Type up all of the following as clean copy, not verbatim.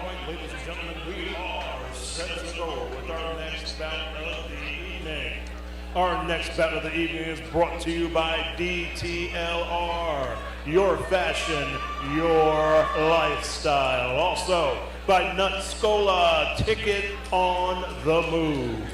right, ladies and gentlemen, we are set to go with our next bout of the evening. Our next bout of the evening is brought to you by DTLR, your fashion, your lifestyle. Also by Nutscola, ticket on the move.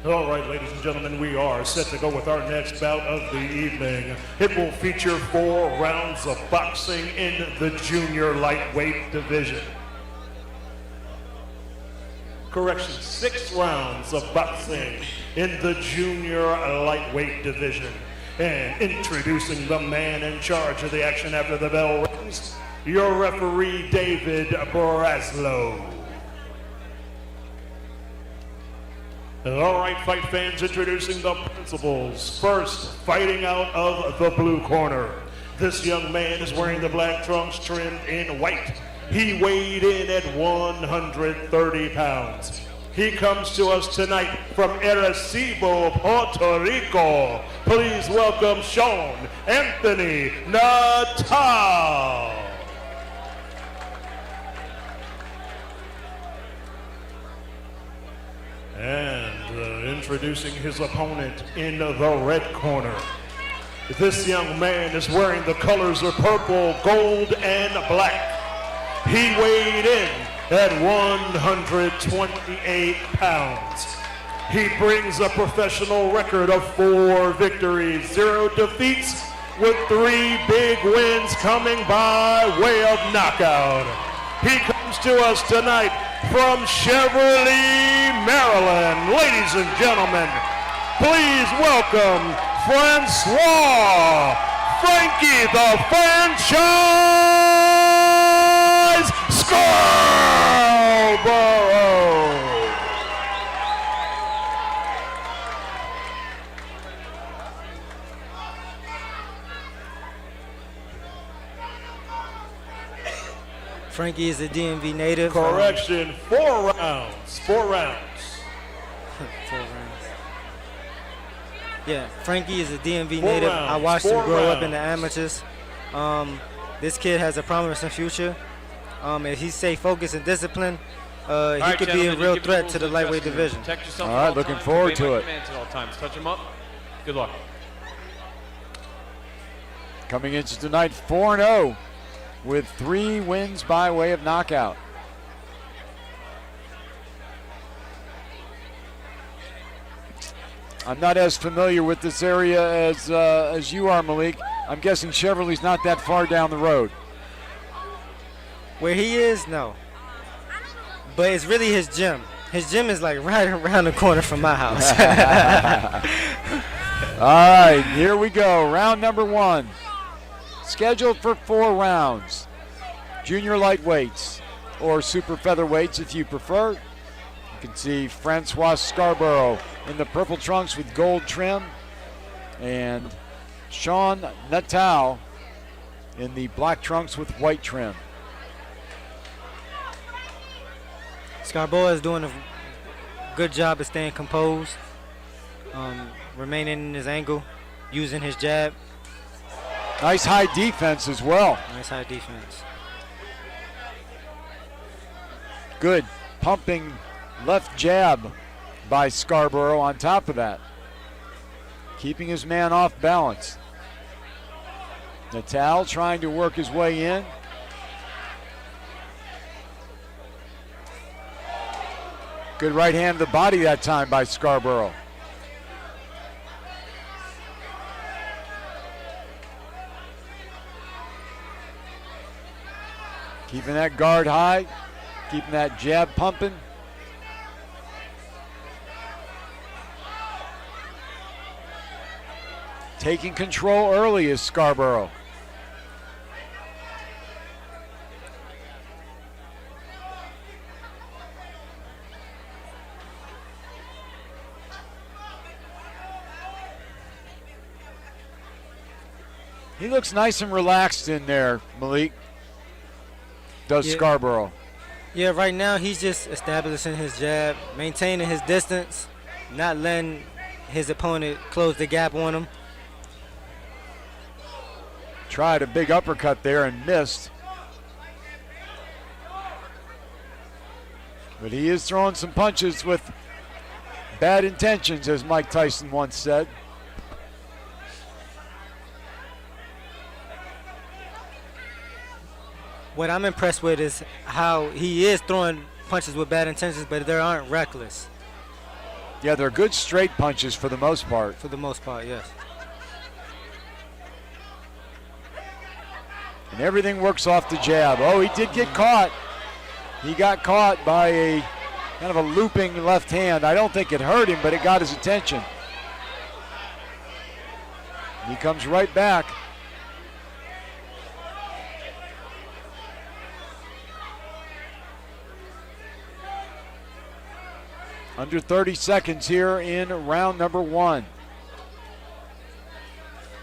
All right, ladies and gentlemen, we are set to go with our next bout of the evening. It will feature 4 rounds of boxing in the junior lightweight division. Correction, 6 rounds of boxing in the junior lightweight division. And introducing the man in charge of the action after the bell rings, your referee, David Braslow. All right, fight fans, introducing the principals. First, fighting out of the blue corner. This young man is wearing the black trunks trimmed in white. He weighed in at 130 pounds. He comes to us tonight from Arecibo, Puerto Rico. Please welcome Sean Anthony Natal. And introducing his opponent in the red corner. This young man is wearing the colors of purple, gold, and black. He weighed in at 128 pounds. He brings a professional record of 4 victories, 0 defeats, with 3 big wins coming by way of knockout. He comes to us tonight from Cheverly, Maryland. Ladies and gentlemen, please welcome Francois, Frankie the Franchise Scarboro. Frankie is a DMV native. Correction, 4 rounds. 4 rounds. 4 rounds. Yeah, Frankie is a DMV 4 native. rounds, I watched 4 him grow up in the rounds. amateurs. This kid has a promising future. If he stay focused and disciplined, he could be a real threat to the lightweight division. Protect yourself All at right, all looking times. forward Obey to my it. commands at all times. Touch him up. Good luck. Coming into tonight 4-0 with 3 wins by way of knockout. I'm not as familiar with this area as you are, Malik. I'm guessing Cheverly's not that far down the road. Where he is, no. But it's really his gym. His gym is like right around the corner from my house. All right, here we go. Round number 1. Scheduled for 4 rounds. Junior lightweights or super featherweights if you prefer. You can see Francois Scarboro in the purple trunks with gold trim, and Sean Natal in the black trunks with white trim. Scarborough is doing a good job of staying composed, remaining in his angle, using his jab. Nice high defense as well. Nice high defense. Good pumping left jab by Scarborough on top of that. Keeping his man off balance. Natal trying to work his way in. Good right hand to the body that time by Scarborough. Keeping that guard high, keeping that jab pumping. Taking control early is Scarborough. He looks nice and relaxed in there, Malik. Does Yeah. Scarborough. Yeah, right now he's just establishing his jab, maintaining his distance, not letting his opponent close the gap on him. Tried a big uppercut there and missed. But he is throwing some punches with bad intentions, as Mike Tyson once said. What I'm impressed with is how he is throwing punches with bad intentions, but they aren't reckless. Yeah, they're good straight punches for the most part. For the most part, yes. And everything works off the jab. Oh, he did get caught. He got caught by a kind of a looping left hand. I don't think it hurt him, but it got his attention. He comes right back. Under 30 seconds here in round number 1.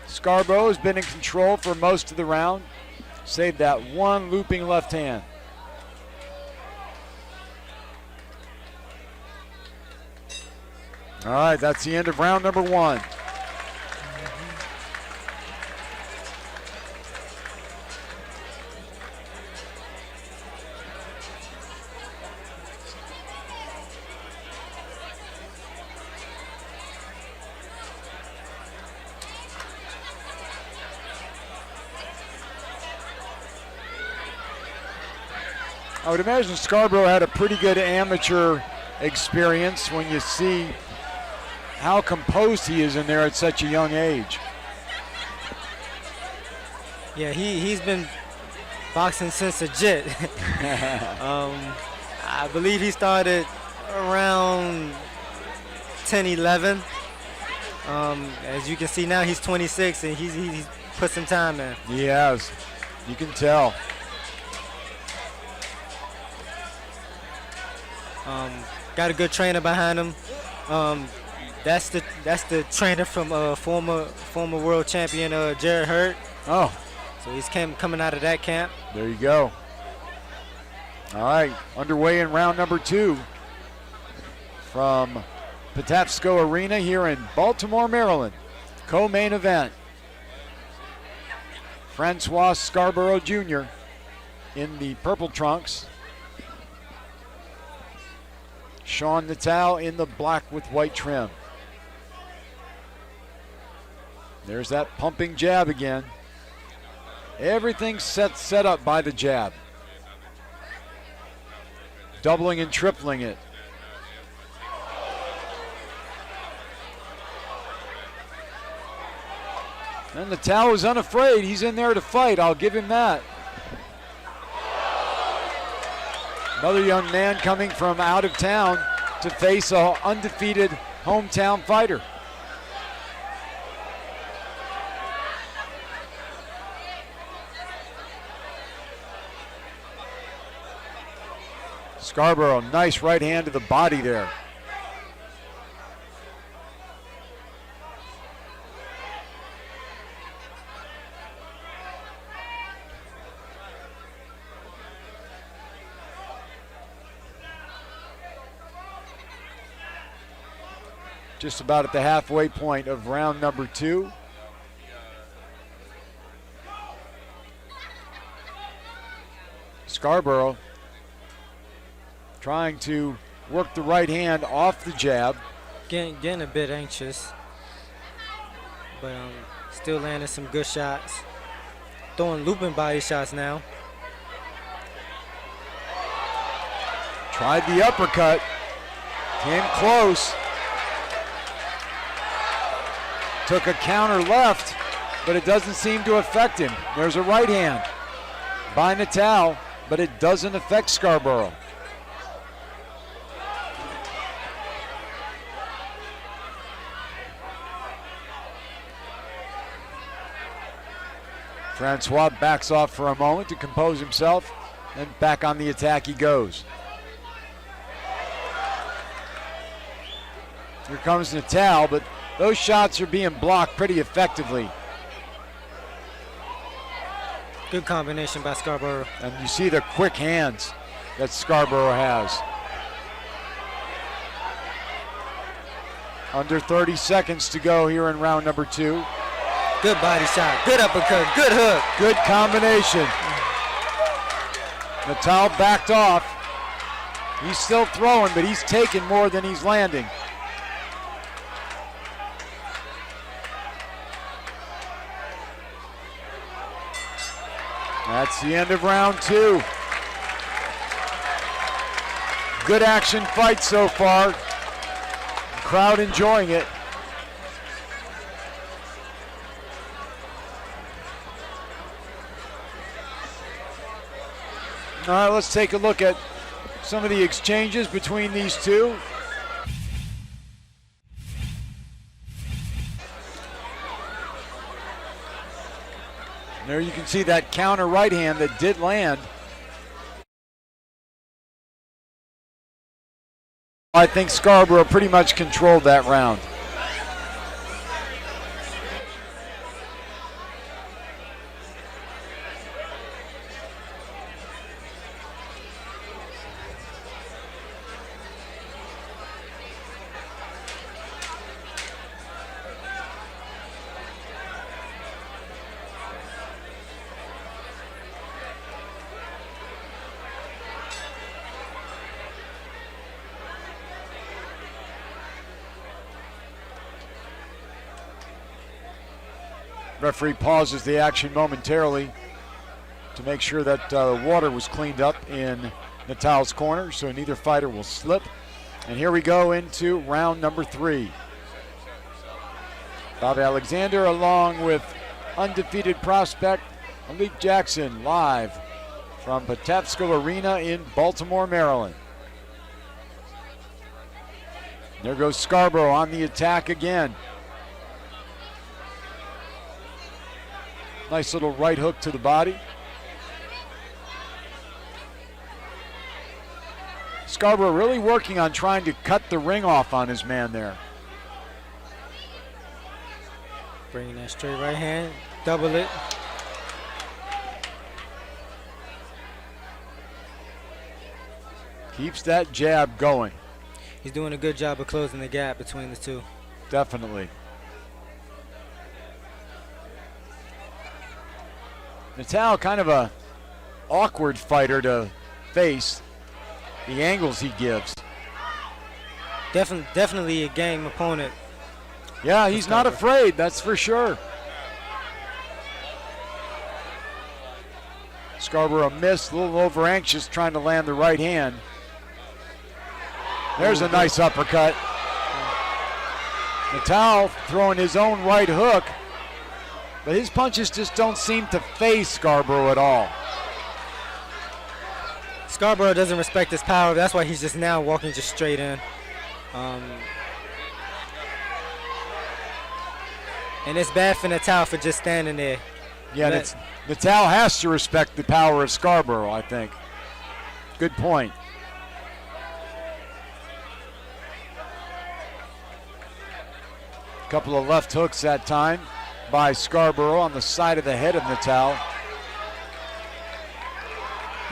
Scarboro has been in control for most of the round. Saved that one looping left hand. All right, that's the end of round number 1. I would imagine Scarboro had a pretty good amateur experience when you see how composed he is in there at such a young age. Yeah, he's been boxing since a jit. I believe he started around 10, 11. As you can see now, he's 26 and he's put some time in. He has. You can tell. Got a good trainer behind him. That's the trainer from former world champion Jared Hurd. Oh, so he's coming out of that camp. there you go. All right, underway in round number 2 from Patapsco Arena here in Baltimore, Maryland. Co-main event. Francois Scarboro Jr. in the purple trunks. Sean Natal in the black with white trim. There's that pumping jab again. Everything's set up by the jab. Doubling and tripling it. And Natal is unafraid. He's in there to fight. I'll give him that. Another young man coming from out of town to face an undefeated hometown fighter. Scarboro, nice right hand to the body there. Just about at the halfway point of round number 2. Scarboro trying to work the right hand off the jab. Getting a bit anxious, but still landing some good shots. Throwing looping body shots now. Tried the uppercut, came close. Took a counter left, but it doesn't seem to affect him. There's a right hand by Natal, but it doesn't affect Scarboro. Francois backs off for a moment to compose himself, and back on the attack he goes. Here comes Natal, but those shots are being blocked pretty effectively. Good combination by Scarboro. And you see the quick hands that Scarboro has. Under 30 seconds to go here in round number 2. Good body shot, good uppercut, good hook. Good combination. Natal backed off. He's still throwing, but he's taking more than he's landing. That's the end of round 2. Good action fight so far. The crowd enjoying it. All right, let's take a look at some of the exchanges between these two. There you can see that counter right hand that did land. I think Scarboro pretty much controlled that round. Referee pauses the action momentarily to make sure that water was cleaned up in Natal's corner, so neither fighter will slip. And here we go into round number 3. Bob Alexander along with undefeated prospect Malik Jackson live from Patapsco Arena in Baltimore, Maryland. There goes Scarboro on the attack again. Nice little right hook to the body. Scarboro really working on trying to cut the ring off on his man there. Bringing that straight right hand, double it. Keeps that jab going. He's doing a good job of closing the gap between the two. Definitely. Natal kind of a awkward fighter to face. The angles he gives. Definitely a game opponent. Yeah, he's not afraid, that's for sure. Scarboro missed, a little over anxious trying to land the right hand. There's a nice uppercut. Natal throwing his own right hook, but his punches just don't seem to phase Scarboro at all. Scarboro doesn't respect his power. That's why he's just now walking just straight in. And it's bad for Natal for just standing there. Yeah, Natal has to respect the power of Scarboro, I think. Good point. Couple of left hooks that time by Scarboro on the side of the head of Natal.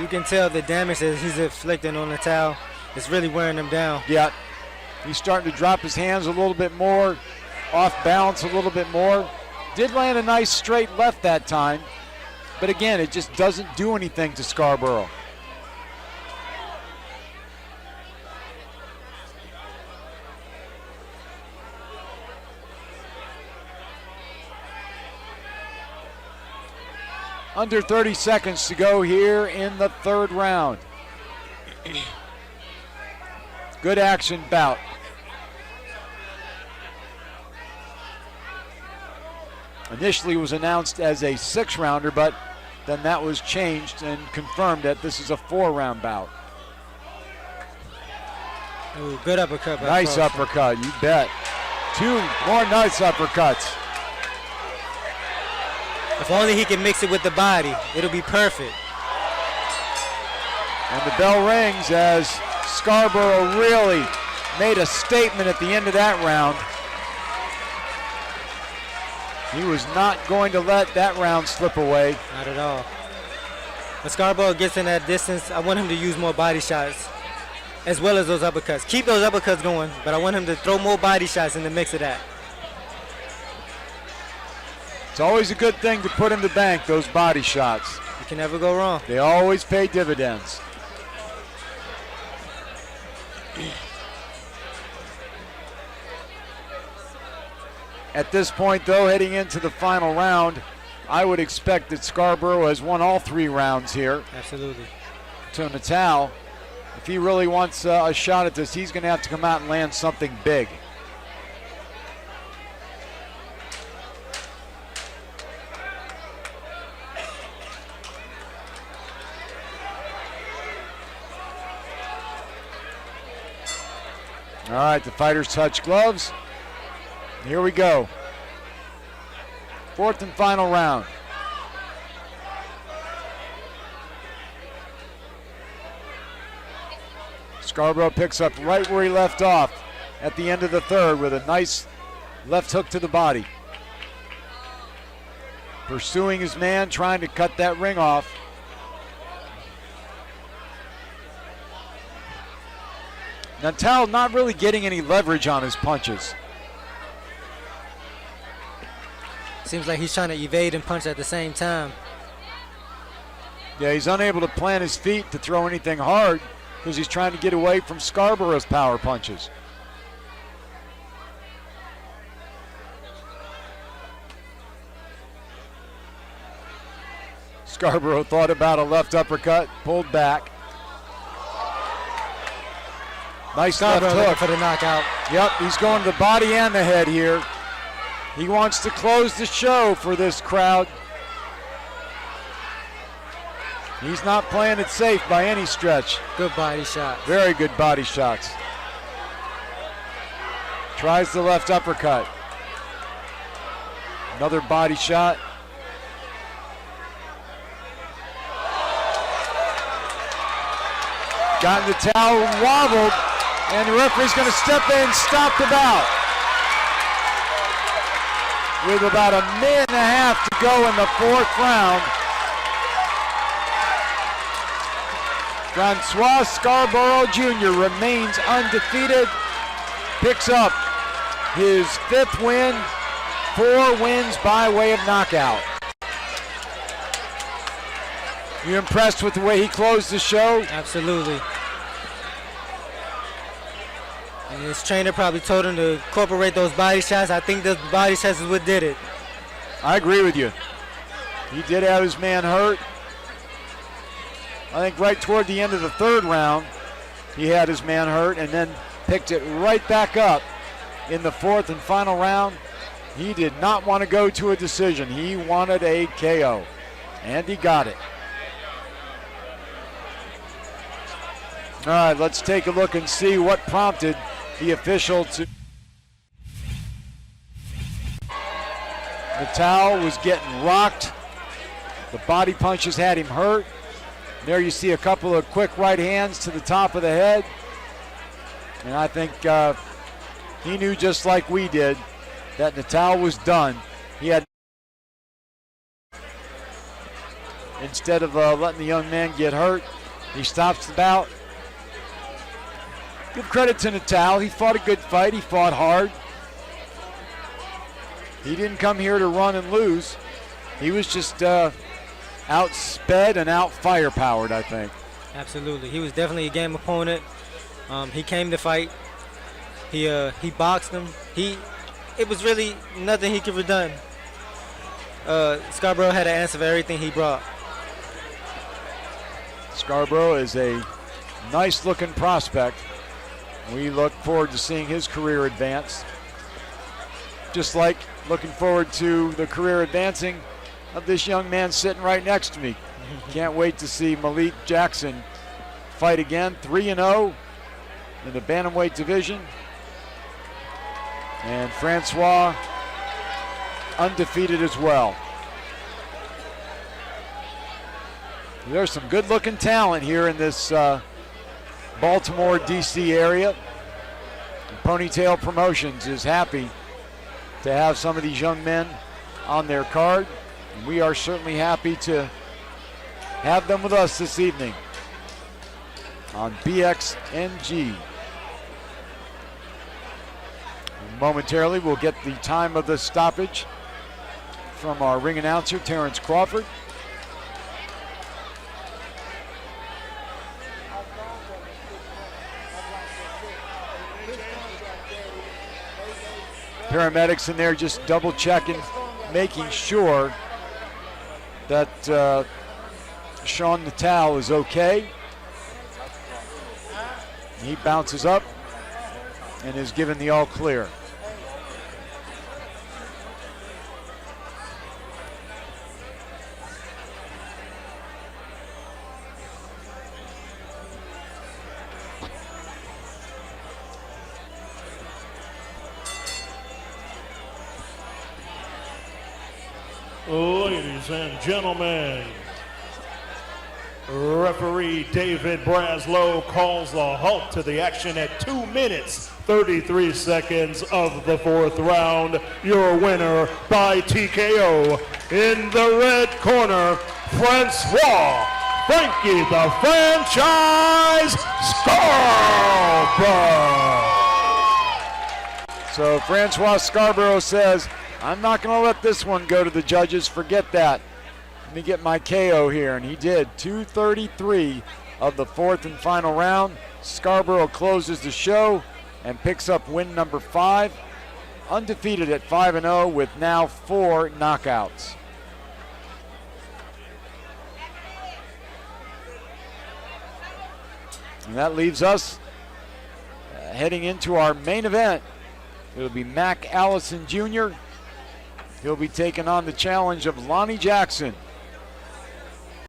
You can tell the damage that he's inflicting on Natal is really wearing him down. Yeah, he's starting to drop his hands a little bit more, off balance a little bit more. Did land a nice straight left that time, but again, it just doesn't do anything to Scarboro. Under 30 seconds to go here in the third round. Good action bout. Initially was announced as a 6-rounder, but then that was changed and confirmed that this is a 4-round bout. Ooh, good uppercut. Nice uppercut, you bet. 2 more nice uppercuts. If only he can mix it with the body, it'll be perfect. And the bell rings as Scarboro really made a statement at the end of that round. He was not going to let that round slip away. Not at all. When Scarboro gets in that distance, I want him to use more body shots as well as those uppercuts. Keep those uppercuts going, but I want him to throw more body shots in the mix of that. It's always a good thing to put in the bank, those body shots. You can never go wrong. They always pay dividends. At this point, though, heading into the final round, I would expect that Scarboro has won all 3 rounds here. Absolutely. To Natal, if he really wants a shot at this, he's going to have to come out and land something big. All right, the fighters touch gloves. Here we go. 4th and final round. Scarboro picks up right where he left off at the end of the 3rd with a nice left hook to the body. Pursuing his man, trying to cut that ring off. Natal not really getting any leverage on his punches. Seems like he's trying to evade and punch at the same time. Yeah, he's unable to plant his feet to throw anything hard because he's trying to get away from Scarborough's power punches. Scarboro thought about a left uppercut, pulled back. Nice Scarboro left looking hook. for the knockout. Yep, he's going to the body and the head here. He wants to close the show for this crowd. He's not playing it safe by any stretch. Good body shot. Very good body shots. Tries the left uppercut. Another body shot. Got in the towel, wobbled, and the referee's going to step in and stop the bout. With about a minute and a half to go in the 4th round. Francois Scarboro Jr. remains undefeated, picks up his 5th win, 4 wins by way of knockout. You impressed with the way he closed the show? Absolutely. And his trainer probably told him to incorporate those body shots. I think those body shots is what did it. I agree with you. He did have his man hurt. I think right toward the end of the 3rd round, he had his man hurt and then picked it right back up in the 4th and final round. He did not want to go to a decision. He wanted a KO, and he got it. All right, let's take a look and see what prompted the official to. Natal was getting rocked. The body punches had him hurt. There you see a couple of quick right hands to the top of the head. And I think he knew, just like we did, that Natal was done. He had, instead of letting the young man get hurt, he stops the bout. Give credit to Natal. He fought a good fight. He fought hard. He didn't come here to run and lose. He was just outsped and out firepowered, I think. Absolutely. He was definitely a game opponent. He came to fight. He boxed him. It was really nothing he could have done. Scarboro had an answer for everything he brought. Scarboro is a nice-looking prospect. We look forward to seeing his career advance. Just like looking forward to the career advancing of this young man sitting right next to me. Can't wait to see Malik Jackson fight again. 3-0 in the bantamweight division. And Francois undefeated as well. There's some good-looking talent here in this Baltimore, D.C. area. And Ponytail Promotions is happy to have some of these young men on their card. And we are certainly happy to have them with us this evening on BXNG. Momentarily, we'll get the time of the stoppage from our ring announcer, Terrence Crawford. Paramedics in there just double checking, making sure that Sean Natal is okay. He bounces up and is given the all clear. Ladies and gentlemen, referee David Braslow calls the halt to the action at 2 minutes, 33 seconds of the fourth round. Your winner by TKO in the red corner, Francois, Frankie the Franchise Scarborough. So Francois Scarborough says, I'm not going to let this one go to the judges. Forget that. Let me get my KO here. And he did. 2:33 of the fourth and final round. Scarborough closes the show and picks up win number 5. Undefeated at 5-0 with now 4 knockouts. And that leaves us heading into our main event. It'll be Mac Allison Jr. He'll be taking on the challenge of Lonnie Jackson.